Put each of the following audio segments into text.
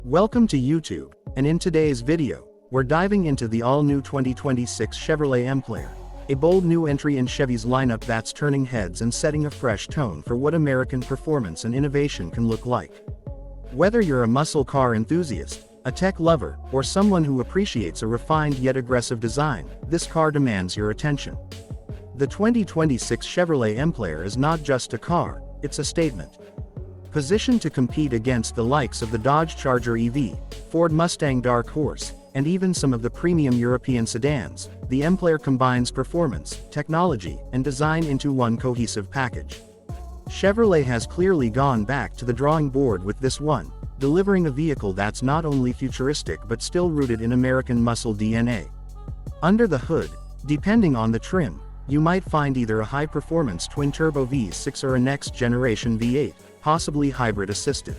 Welcome to YouTube, and in today's video, we're diving into the all-new 2026 Chevrolet Emplare, a bold new entry in Chevy's lineup that's turning heads and setting a fresh tone for what American performance and innovation can look like. Whether you're a muscle car enthusiast, a tech lover, or someone who appreciates a refined yet aggressive design, this car demands your attention. The 2026 Chevrolet Emplare is not just a car, it's a statement. Positioned to compete against the likes of the Dodge Charger EV, Ford Mustang Dark Horse, and even some of the premium European sedans, the Emplare combines performance, technology, and design into one cohesive package. Chevrolet has clearly gone back to the drawing board with this one, delivering a vehicle that's not only futuristic but still rooted in American muscle DNA. Under the hood, depending on the trim, you might find either a high-performance twin-turbo V6 or a next-generation V8, possibly hybrid-assisted.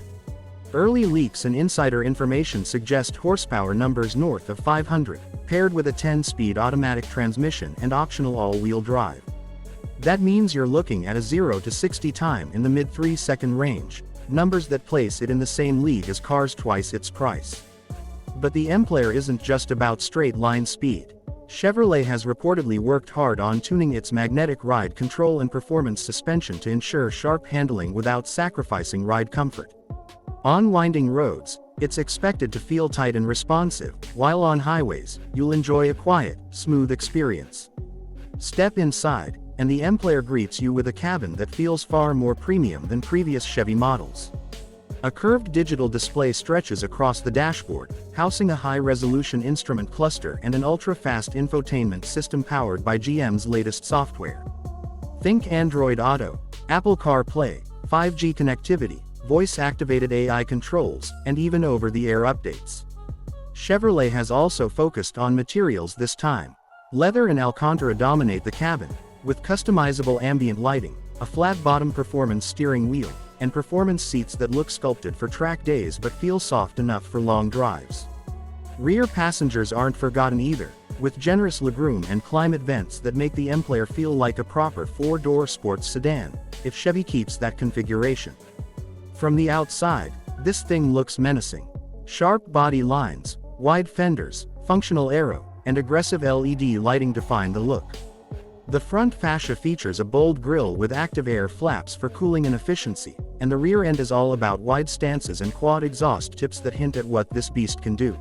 Early leaks and insider information suggest horsepower numbers north of 500, paired with a 10-speed automatic transmission and optional all-wheel drive. That means you're looking at a 0 to 60 time in the mid-3-second range, numbers that place it in the same league as cars twice its price. But the Emplare isn't just about straight-line speed. Chevrolet has reportedly worked hard on tuning its magnetic ride control and performance suspension to ensure sharp handling without sacrificing ride comfort. On winding roads, it's expected to feel tight and responsive, while on highways, you'll enjoy a quiet, smooth experience. Step inside, and the Emplare greets you with a cabin that feels far more premium than previous Chevy models. A curved digital display stretches across the dashboard, housing a high-resolution instrument cluster and an ultra-fast infotainment system powered by GM's latest software. Think Android Auto, Apple CarPlay, 5G connectivity, voice-activated AI controls, and even over-the-air updates. Chevrolet has also focused on materials this time. Leather and Alcantara dominate the cabin, with customizable ambient lighting, a flat-bottom performance steering wheel, and performance seats that look sculpted for track days but feel soft enough for long drives. Rear passengers aren't forgotten either, with generous legroom and climate vents that make the Emplare feel like a proper four-door sports sedan, if Chevy keeps that configuration. From the outside, this thing looks menacing. Sharp body lines, wide fenders, functional aero, and aggressive LED lighting define the look. The front fascia features a bold grille with active air flaps for cooling and efficiency, and the rear end is all about wide stances and quad exhaust tips that hint at what this beast can do.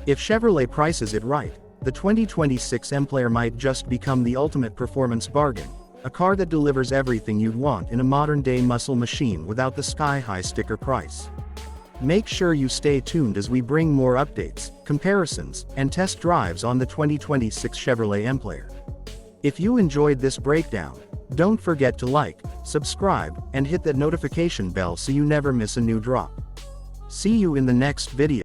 If Chevrolet prices it right, the 2026 Emplare might just become the ultimate performance bargain, a car that delivers everything you'd want in a modern-day muscle machine without the sky-high sticker price. Make sure you stay tuned as we bring more updates, comparisons, and test drives on the 2026 Chevrolet Emplare. If you enjoyed this breakdown, don't forget to like, subscribe, and hit that notification bell so you never miss a new drop. See you in the next video.